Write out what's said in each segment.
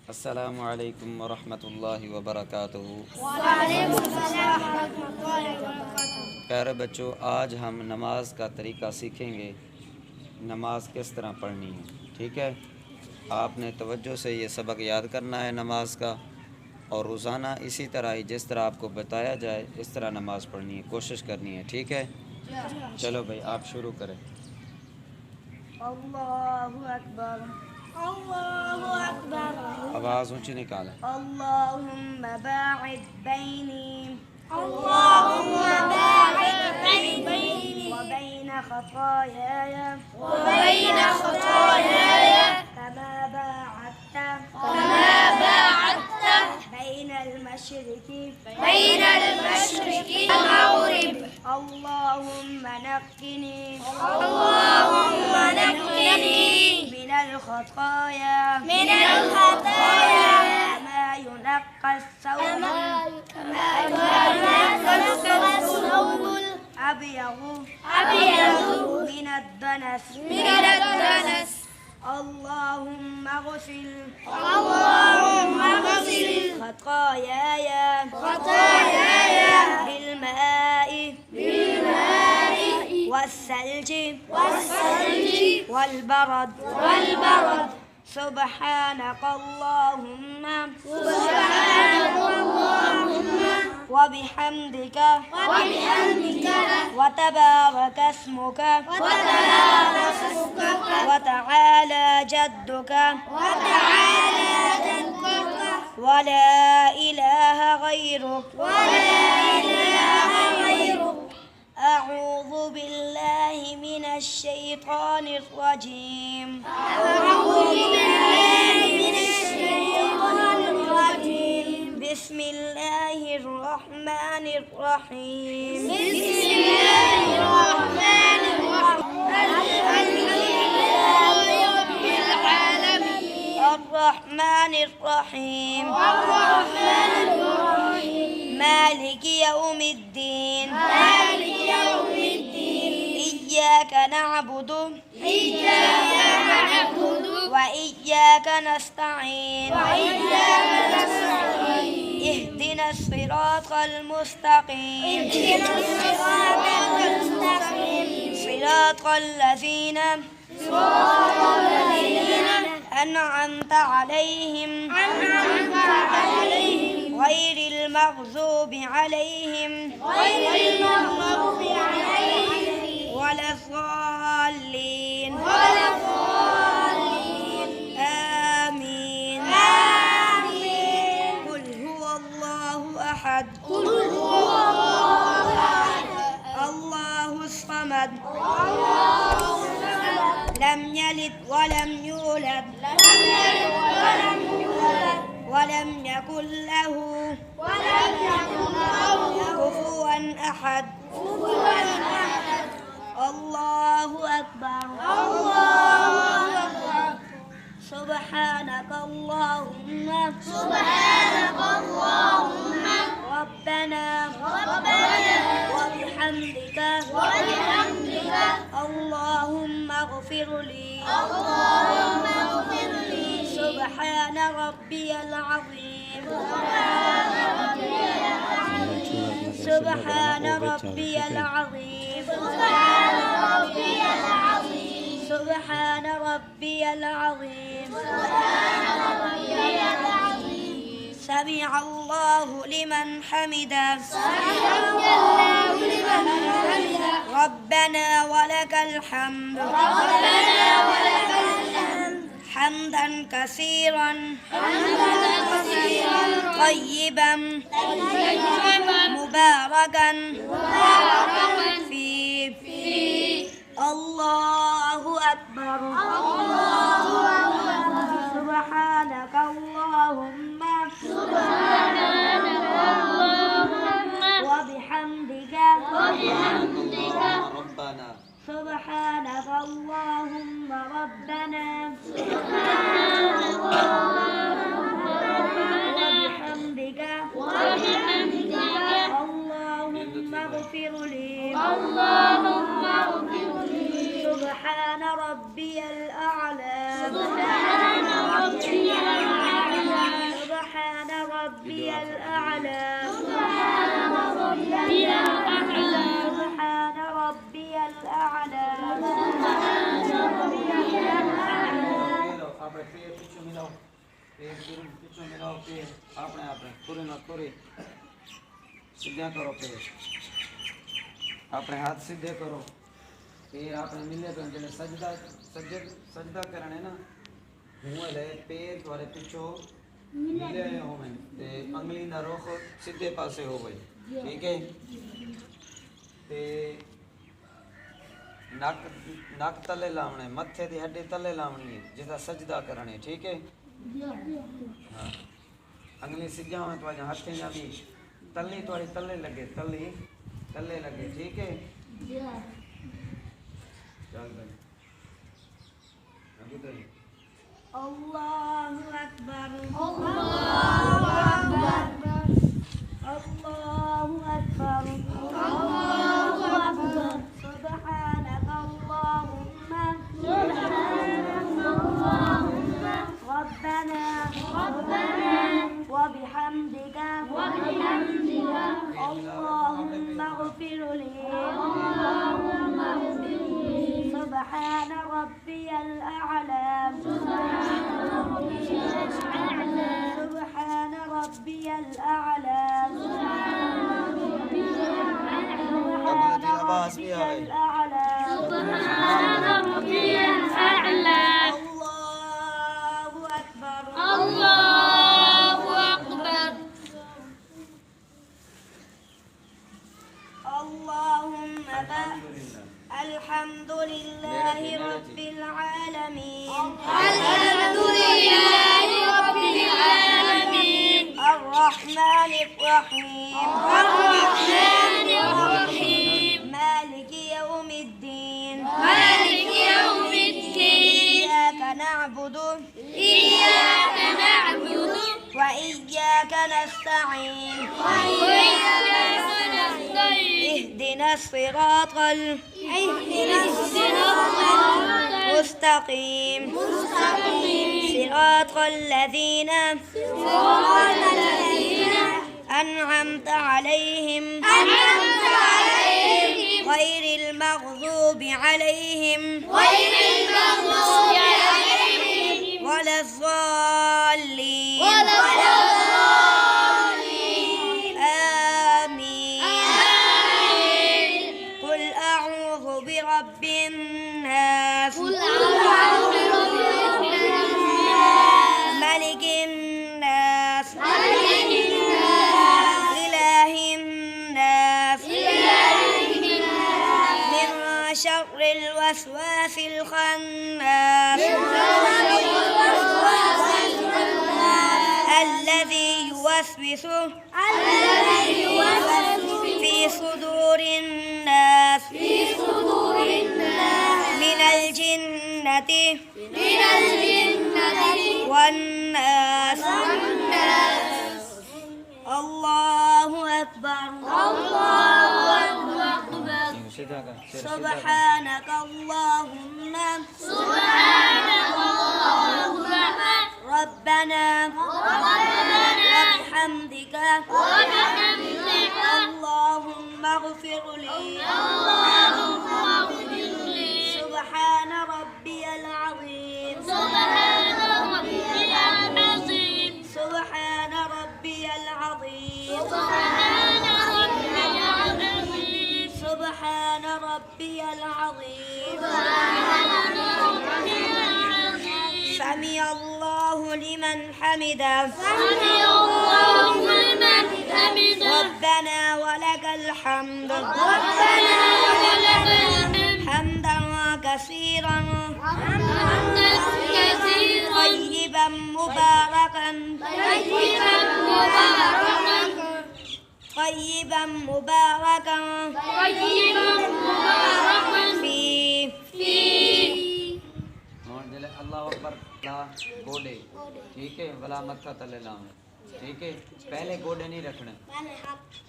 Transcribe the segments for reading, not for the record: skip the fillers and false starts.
अस्सलामु अलैकुम वरहमतुल्लाहि वबरकातुहू। प्यारे बच्चों, आज हम नमाज का तरीक़ा सीखेंगे, नमाज किस तरह पढ़नी है। ठीक है, आपने तवज्जो से ये सबक याद करना है नमाज का, और रोज़ाना इसी तरह ही जिस तरह आपको बताया जाए इस तरह नमाज पढ़नी है, कोशिश करनी है। ठीक है, चलो भाई आप शुरू करें। अल्लाहु अकबर, अल्लाहु अकबर। आवाज़ ऊँची निकालें। अल्लाहुम्मा बाइद बैनी, अल्लाहुम्मा बाइद बैनी व बैन खतायाया, व बैन खतायाया कमा बाअदता, कमा बाअदता बैनल मशरिकी, बैनल मशरिकी वल मगरिब। अल्लाहुम्मा नक्किनी, अल्लाहुम्मा नक्किनी मिनल खताया, मिनल खताया कमा युनक्का الثوب, कमा युनक्का الثوب अबयज़ मिन الدنس, मिन الدنس। اللهم اغسل، اللهم اغسل خطاياي، خطاياي بالماء، بالماء والثلج، والثلج والبرد، والبرد. سبحانك اللهم، سبحانك اللهم وبحمدك، وبحمدك وتبارك اسمك، وتبارك اسمك وتعالى جدك، وتعالى جدك ولا إله غيرك، ولا إله غيرك. أعوذ بالله من الشيطان الرجيم، أعوذ بالله من الشيطان الرجيم. بسم الله الرحمن الرحيم، بسم الله الرحمن الرحيم. الحمد لله رب العالمين الرحمن الرحيم، الرحمن الرحيم مالك يوم الدين، مالك يوم الدين. إياك نعبد، إياك نعبد وإياك نستعين، وإياك نستعين. اهدنا الصراط المستقيم، اهدنا الصراط المستقيم صراط الذين، صراط الذين أنعمت عليهم، أنعمت عليهم غير المغضوب عليهم، غير المغضوب عليهم ولا الضالين، ولا الضالين. آمين، آمين. قل هو الله أحد، قل هو الله أحد الله الصمد، الله الصمد لم يلد ولم يولد، لم يلد ولم يولد ولم يكن له، ولم يكن له كفوا أحد، كفوا أحد. الله أكبر، الله أكبر. سبحانك اللهم، سبحانك اللهم ربنا، ربنا وبحمدك، وبحمدك اللهم اغفر لي، اللهم اغفر لي. سبحان ربي العظيم، سبحان ربي العظيم، سبحان ربي العظيم، سبحان ربي العظيم، سبحان ربي العظيم، سبحان ربي العظيم. سمع الله لمن حمده، سمع الله لمن حمده. ربنا ولك الحمد، ربنا ولك الحمد حمدا كثيرا، حمدا كثيرا طيبا، مباركا فيه. الله أكبر، الله أكبر. سبحانك اللهم، سبحانك اللهم وبحمدك، وبحمدك ربنا سبحانك اللهم ربنا، وبحمدك، وبحمدك اللهم اغفر لي، اللهم اغفر لي. سبحان ربي الأعلى، سبحان ربي الأعلى. पैर अपने अपने पूरे ना पूरे सीधा करो पैर अपने हाथ सीधे करो पैर अपने मिले तो जने सजदा करने ना मुंह ले पैर तुम्हारे पिछो मिले हो में ते अंगली ना रुख सीधे पासे हो गई ठीक है ते नक तले लावने मथे दी हड्डी तले लावनी है जिदा सजदा करने ठीक है हाँ अंगली सीधा में तो हाथे जा भी तली थोड़ी तले लगे तले लगे ठीक है चल भाई अभी तो Allahu Akbar. Allahu Akbar. Allahu Akbar. Allahu Akbar. Subhanaka Allahumma Rabbana wa bihamdika Allahumma ighfir li Subhana rabbiyal a'la سبحان ربي الأعلى आवाज भी आ गई الأعلى سبحان ربي الأعلى الله أكبر الله أكبر اللهم الحمد لله رب العالمين الحمد لله رب العالمين الرحمن الرحيم الرحمن الرحيم مالك يوم الدين مالك يوم الدين إياك نعبد إياك نعبد وإياك نستعين وإياك نستعين اهدنا الصراط المستقيم صراط الذين أنعمت عليهم غير المغضوب عليهم ولا الضالين آمين قل أعوذ برب الناس ملك الناس إله الناس من شر الوسواس الخناس الذي يوسوس في صدور الناس من الجنة والناس الله أكبر सीधा कर سبحانك اللهم ربنا وبحمدك اللهم اغفر لي سبحان ربي العظيم سبحان ربي العظيم سبحان ربي العظيم سمع الله لمن حمده ربنا ولك الحمد حمدا كثيرا طيبا مباركا فيه और दिले अल्लाह अकबर ला गोडे ठीक है वला मत्था तले लाऊं ठीक है पहले गोडे नहीं रखने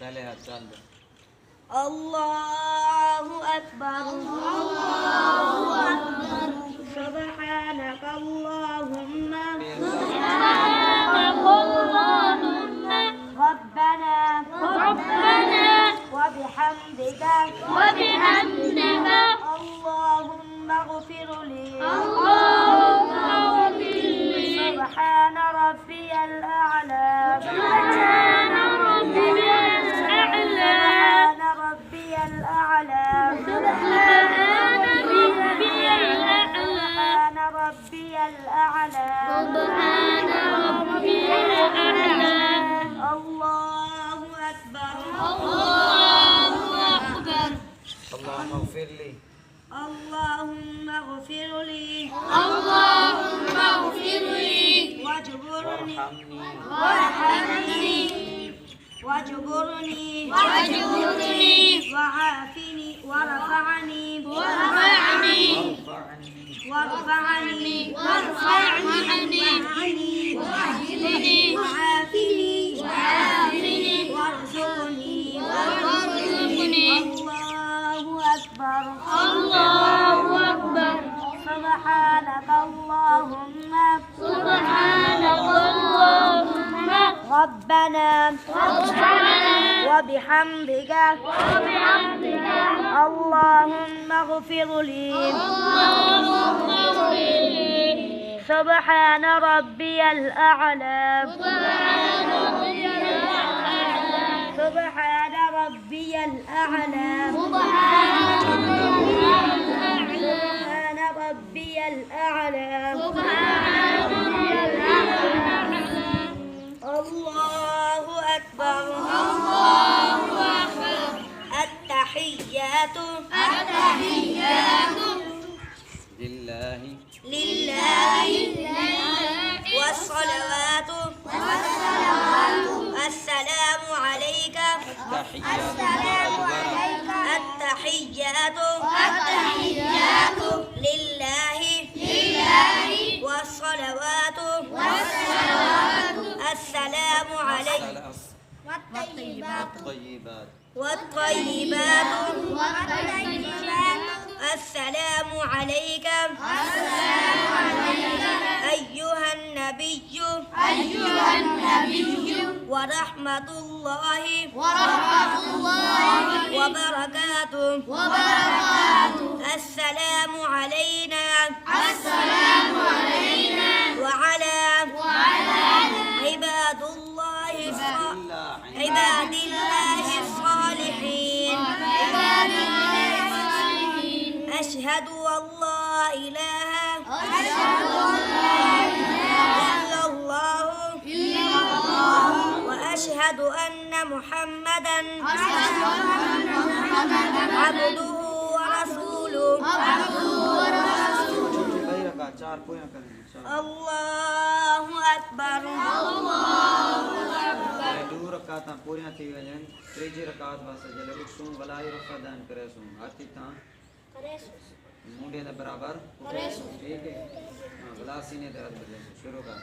पहले हाथ चल दे الله أكبر سبحانك اللهم ربنا وبحمدك اللهم اغفر لي سبحان ربي الأعلى الأعلى سبحان ربي الأعلى الله أكبر الله أكبر اللهم اغفر لي اللهم اغفر لي اللهم اغفر لي واجبرني وارحمني واجبرني واجبرني وعافني ورفعني وارفعني وارفعني وارفعني وعافني وعافني وارزقني وارزقني الله أكبر الله أكبر سبحانك اللهم سبحانك اللهم ربنا وبحمدك وبحمدك اللهم اغفر لي اللهم اغفر لي سبحان ربي الأعلى سبحان ربي الأعلى سبحان ربي الأعلى سبحان ربي الأعلى سبحان ربي الأعلى سبحان ربي الأعلى الله أكبر الله أكبر التحيات التحيات لله لله والصلوات السلام عليك التحيات التحيات لله والصلوات السلام عليك الطيبات والطيبات السلام عليك أيها النبي ورحمة الله وبركاته السلام علينا وعلى عباد الله الصالحين أشهد أن لا إله إلا الله وأشهد أن محمدا عبده ورسوله الله أكبر दो रकातां पूरियां थी वञनि टीजी रकात वास्ते जॾहिं उठूं भलाई रफ़ अदा करेसूं हथी तां मुंडे दे बराबर ठीक है भला सीने ते हथ बजेसूं शुरू कर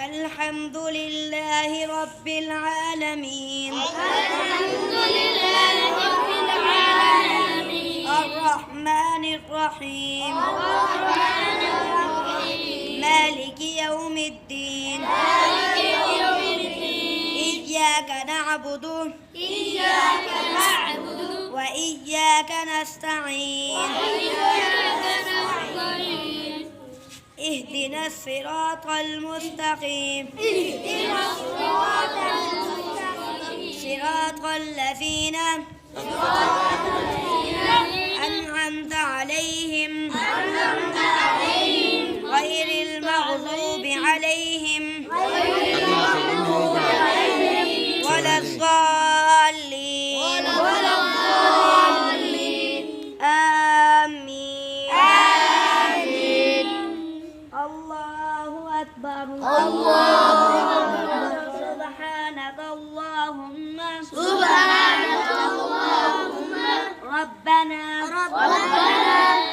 الحمد لله رب العالمين الحمد لله رب العالمين الرحمن الرحيم الرحمن الرحيم مالك يوم الدين مالك يوم الدين إياك نعبد إياك نعبد وإياك نستعين وإياك نستعين اهدنا الصراط المستقيم اهدنا الصراط المستقيم صراط الذين أنعمت عليهم غير المغضوب عليهم ولا الضالين آمين الله أكبر سبحانك اللهم ربنا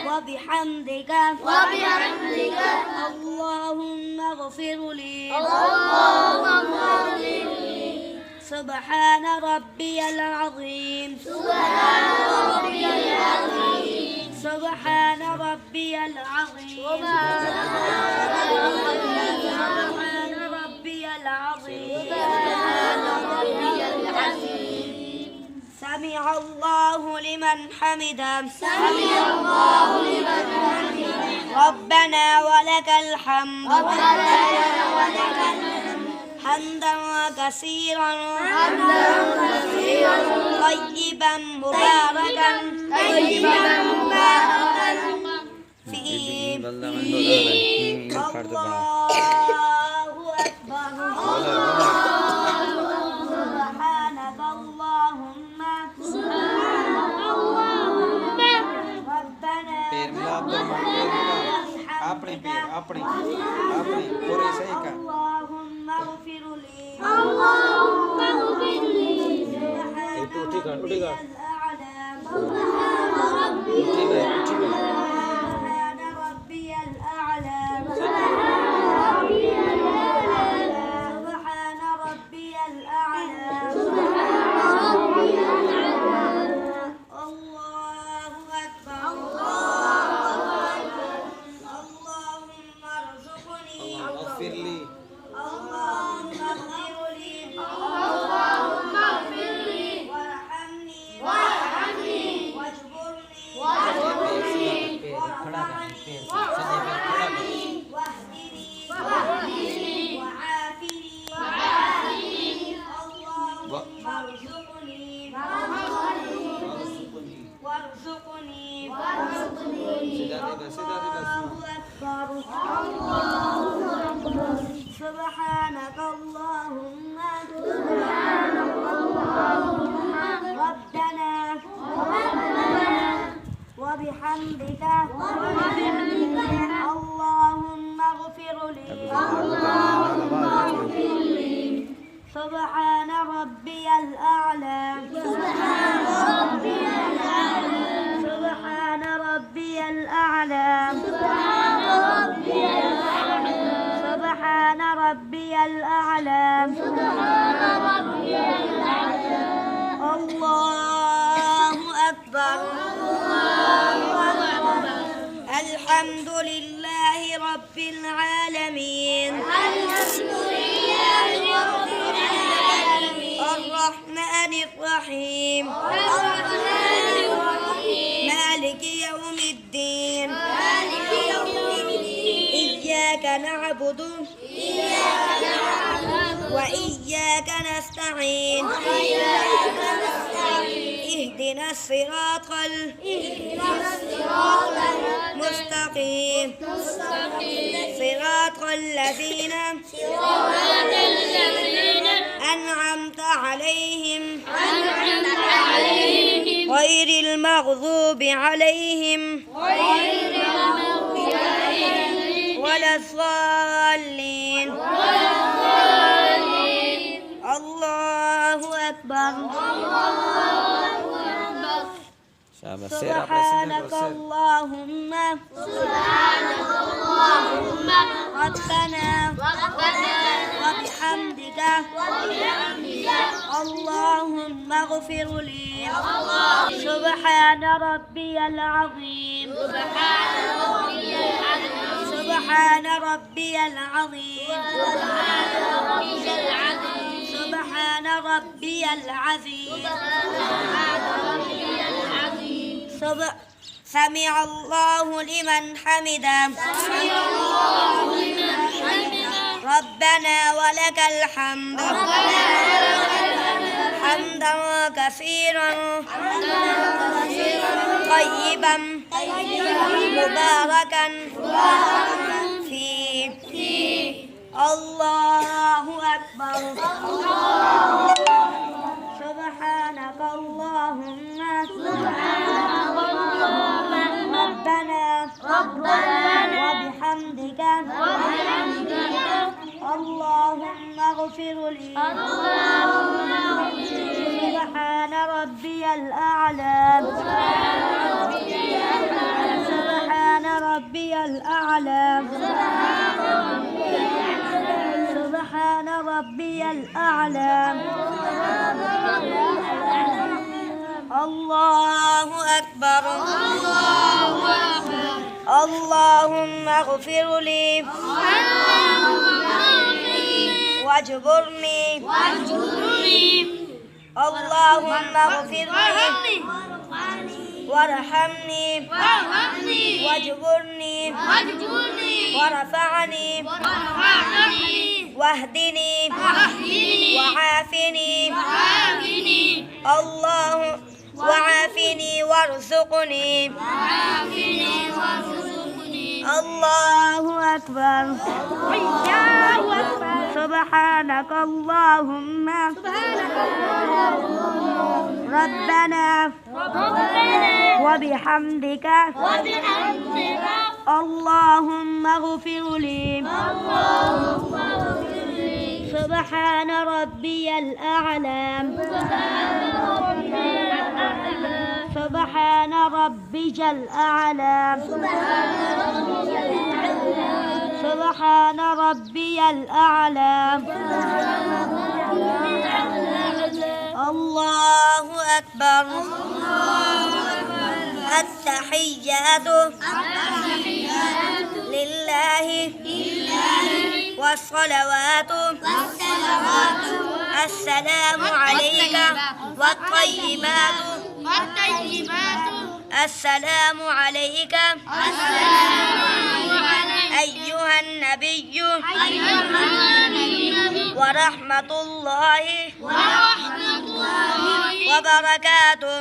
وبحمدك اللهم اغفر لي سبحان ربي العظيم سبحان ربي العظيم سبحان ربي العظيم سمع الله لمن حمده ربنا ولك الحمد حمدا كثيرا طيبا مباركا فيه दो बड़ा अल्लाहु अकबर सुब्हानक अल्लाहुम्मा रब्बना पैर मिला अब्दुल पैर मिला अपने पैर अपने अपने पूरे सही का अल्लाहुम्मा इग़फिर ली اللهم اغفر لي उठेगा उठेगा سبحان ربي الأعلى سبحان ربي الأعلى سبحان ربي الأعلى سبحان ربي الأعلى الله أكبر اللهم ارزقني اغفر لي اللهم اغفر لي اللهم اغفر لي وارحمني وارحمني واجبرني واجبرني खड़ा कर पैर सजे पैर खड़ा कर واهدني واهدني وعافني وعافني اللهم ارزقني وارزقني सीधा दे बस الله أكبر سبحانك اللهم ربنا وبحمدك اللهم اغفر لي سبحان ربي الأعلى سبحان ربي الأعلى سبحان ربي الأعلى سبحان ربي الأعلى سبحان ربي الأعلى سبحان ربي الأعلى الله أكبر الحمد لله رب العالمين الحمد لله رب العالمين الرحمن الرحيم الرحمن الرحيم مالك يوم الدين مالك يوم الدين إياك نعبد إياك نعبد وإياك نستعين وإياك نستعين اهدنا الصراط اهدنا الصراط المستقيم المستقيم صراط الذين صراط الذين أنعمت عليهم أنعمت عليهم غير المغضوب عليهم غير المغضوب عليهم ولا الضالين ولا الضالين الله أكبر शाबाश सिर अपने सीधे سبحانك करो सिर اللهم سبحانك اللهم ربنا ربنا وبحمدك وبحمدك اللهم اغفر لي اللهم سبحان ربي العظيم سبحان ربي العظيم سبحان ربي العظيم سبحان ربي العظيم سبحان ربي العظيم سبحان ربي العظيم سمع الله لمن حمده سمع الله لمن حمده ربنا ولك الحمد ربنا ولك الحمد حمدا كثيرا حمدا كثيرا طيبا مباركا فيه الله أكبر سبحانك اللهم ربنا وبحمدك اللهم اغفر لي سبحان ربي الأعلى سبحان ربي الأعلى سبحان ربي الأعلى الله أكبر اللهم اغفر لي واجبرني اللهم اغفر لي وارحمني واجبرني ورفعني واهدني وعافني الله وعافني وارزقني الله أكبر سبحانك اللهم ربنا وبحمدك اللهم اغفر لي سبحان ربي الأعلى سبحان ربي الأعلى سبحان ربي الأعلى الله أكبر التحيات لله والصلوات السلام عليك والطيبات السلام عليك أيها النبي ورحمة الله وبركاته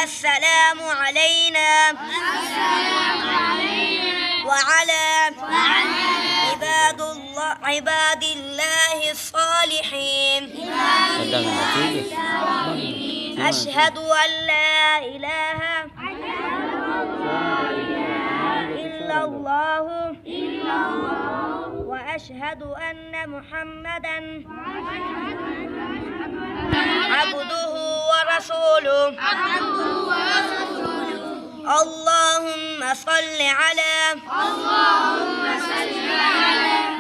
السلام علينا وعلى عباد الله الصالحين أشهد أن لا إله إلا الله وأشهد أن محمدا عبده ورسوله اللهم صل على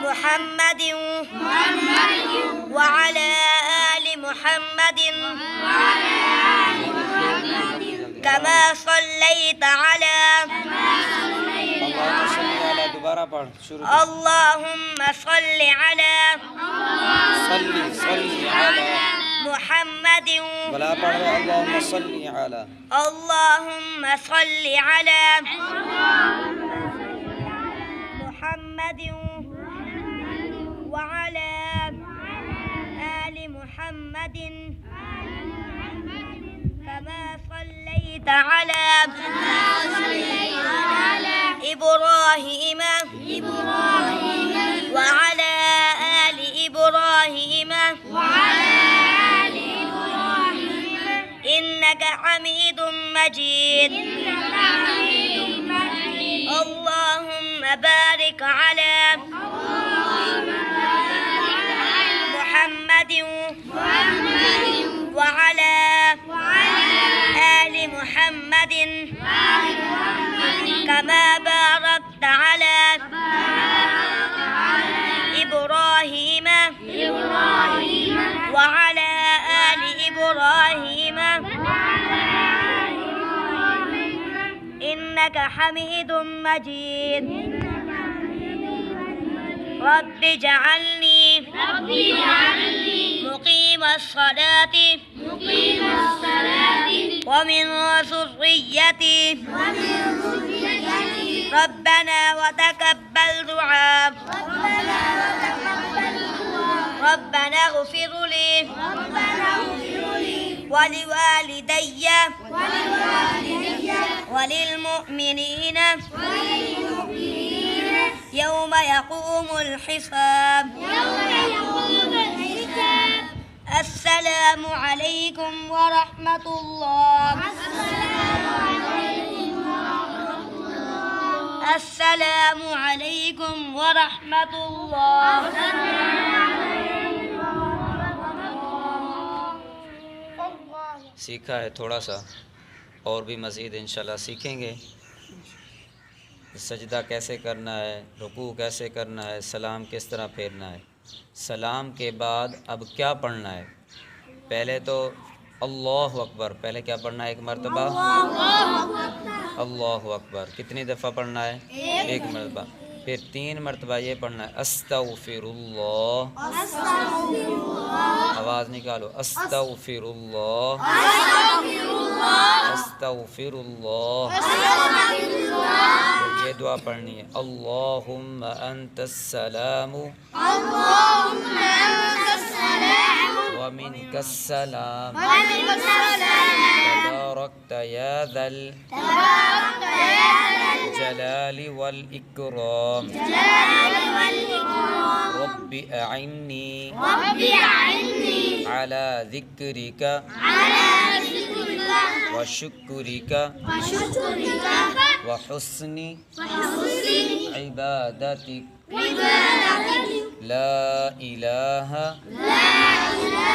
محمد وعلى آل محمد كما صليت على اللهم صل على محمد اللهم صل على اللهم صل على محمد وعلى آل محمد كما صليت على إبراهيم وعلى آل إبراهيم إنك حميد مجيد اللهم بارك على محمد وعلى آل محمد كما باركت على إبراهيم وعلى آل إبراهيم إنك حميد مجيد رب اجعلني مقيم الصلاة ومن ذريتي ربنا وتقبل دعاء ربنا اغفر لي ولوالدي وللمؤمنين يوم يقوم الحساب السلام عليكم ورحمة الله السلام عليكم ورحمة الله सीखा है थोड़ा सा और भी मज़ीद इंशाल्लाह सीखेंगे। सजदा कैसे करना है, रुकू कैसे करना है, सलाम किस तरह फेरना है। सलाम के बाद अब क्या पढ़ना है? पहले तो अल्लाहु अकबर, पहले क्या पढ़ना है? एक मरतबा अल्लाहु अकबर। कितनी दफ़ा पढ़ना है? एक मरतबा। फिर 3 मरतबा ये पढ़ना है अस्तगफिरुल्लाह, आवाज़ निकालो, अस्तगफिरुल्लाह अस्तगफिरुल्लाह। ये दुआ पढ़नी है अल्लाहुम्मा अंतस्सलामु व वमिनकस्सलाम ومنك السلام तबारकत या ज़ल تبارك يا ذا जलाल वल इकराम الجلال والإكرام रब्बि अइन्नी رب أعني अला ज़िक्रिक على ذكرك व शुक्रिक وشكرك व हुस्नि وحسن इबादतिक عبادتك ला इलाहा لا إله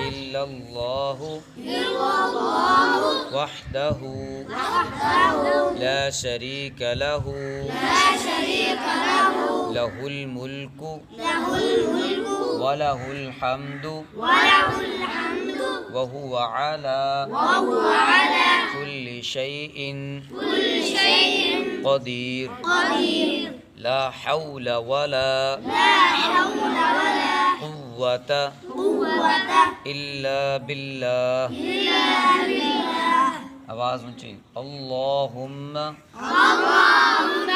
इल्लल्लाहु إلا الله वहदहु وحده ला शरीक लहु لا شريك له लहुल मुल्कु له الملك वलहुल हम्दु وله الحمد वहुव अला وهو على कुल्लि शैइन كل شيء قدير قدير لا حول ولا لا حول ولا قوة قوة إلا بالله إلا بالله आवाज़ ऊंची अल्लाहुम्म اللهم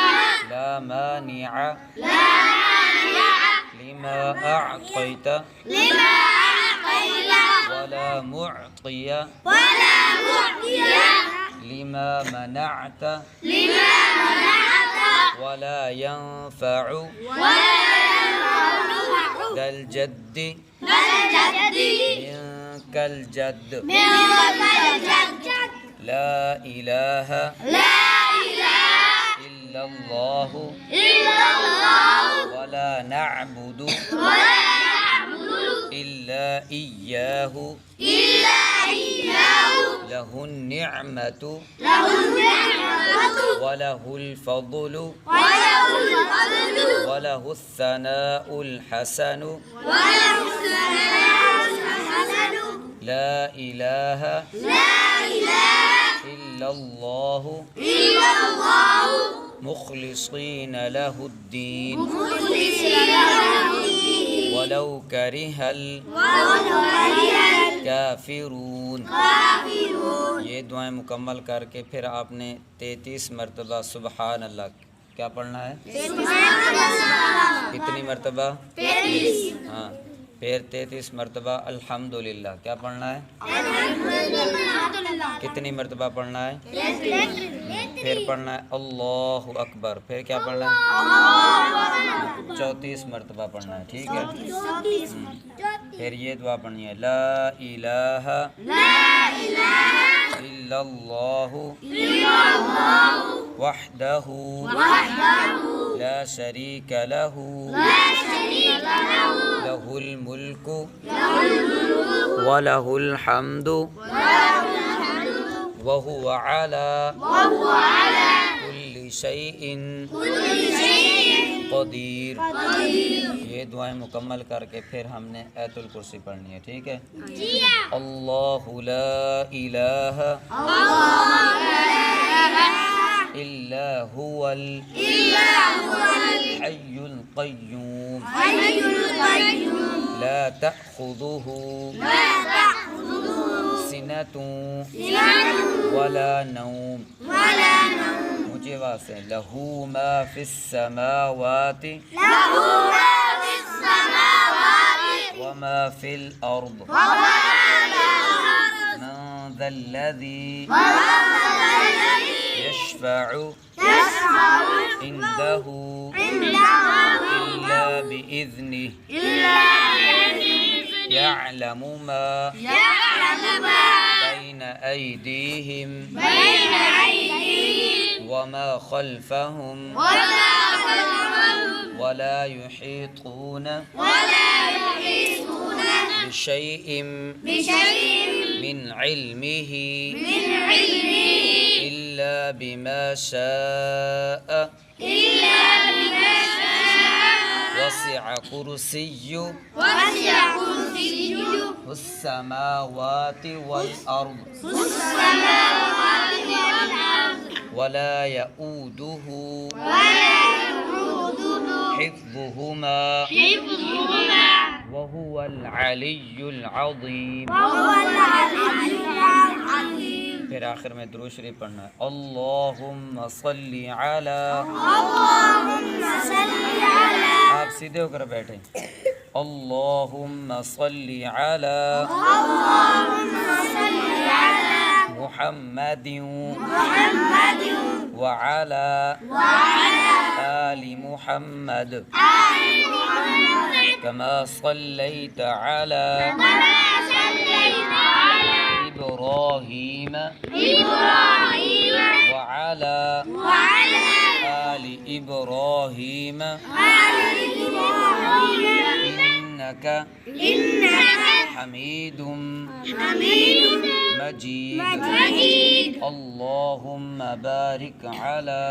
ला मानिअ لا مانع लिमा अअतैत لما أعطيت वला मुअतिय ولا معطي लिमा मनअत لما منعت वला यंफअ ولا ينفع दल जद्द ذا الجد मिनकल जद्द منك الجد ला इलाहा لا إله इल्लल्लाह إلا الله वला नअबुदु ولا نعبد इल्ला इय्याहु إلا إياه लहुन निअमतु له النعمة वलहुल फضलु وله الفضل वलहुस सनाउल हसनु وله الثناء الحسن ला इलाहा لا إله इल्लल्लाह إلا الله मुखलिसीन लहुद्दीन مخلصين له الدين वलौ करिहल ولو كره काफिरून। الكافرون ये दुआएं मुकम्मल करके फिर आपने 33 मरतबा सुबहान अल्लाह क्या पढ़ना है? कितनी मरतबा? 33 हाँ, फिर 33 मरतबा अल्हम्दुलिल्लाह क्या पढ़ना है? कितनी मरतबा पढ़ना है? फिर पढ़ना है अल्लाहु अकबर। फिर क्या पढ़ना है? 34 मरतबा पढ़ना है। ठीक है। फिर ये दुआ पढ़नी है ला इलाहा इल्लल्लाहु वहदहु ला शरीक लहु लहुल मुल्कु वलहुल हम्दु वहुव अला कुल्लि शैइन क़दीर। ये दुआएं मुकम्मल करके फिर हमने आयतुल कुर्सी पढ़नी है। ठीक है। अल्लाहु ला इलाहा इल्ला हुवल हय्युल क़य्यूम ला तअख़ुज़ुहु सिनतुन वला नौम। मुझे आवाज़ से लहू मा फिस समावाति व मा फिल अर्द मन ज़ल्लज़ी यशफ़अु इंदहु इल्ला बिइज़्निहि यअलमु मा बैन अयदीहिम वमा खल्फहुम वला युहीतून बिशैइन मिन इल्मिही इल्ला बिमा शाअ वसिअ कुर्सिय्युहु السماوات والأرض ولا يؤوده حفظهما وهو العلي العظيم। फिर आखिर में दुरूद शरीफ पढ़ना है अल्लाहुम्मा सल्ली अला। आप सीधे होकर बैठे। अल्लाहुम्मा सल्ली अला मुहम्मदिन व अला आलि मुहम्मद कमा सल्लैत अला इब्राहीम व अला आलि इब्राहीम इन्नक हमीदुम मजीद अल्लाहुम्मा बारिक अला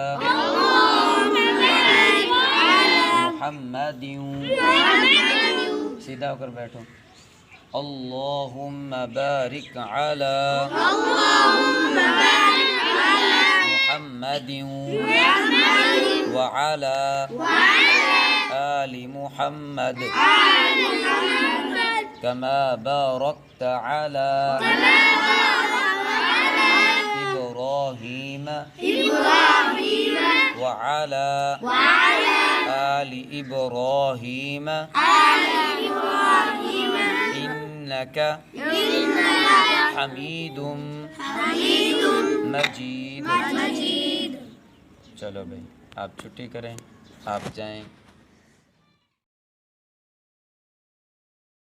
मुहम्मदिन सीधा होकर बैठो अल्लाहुम्मा बारिक अला मुहम्मदिन व अला आलि मुहम्मद कमा बारकत अला इब्राहीम व अला आलि इब्राहीम इन्नक हमीदुम मजीद। चलो भाई आप छुट्टी करें, आप जाएं।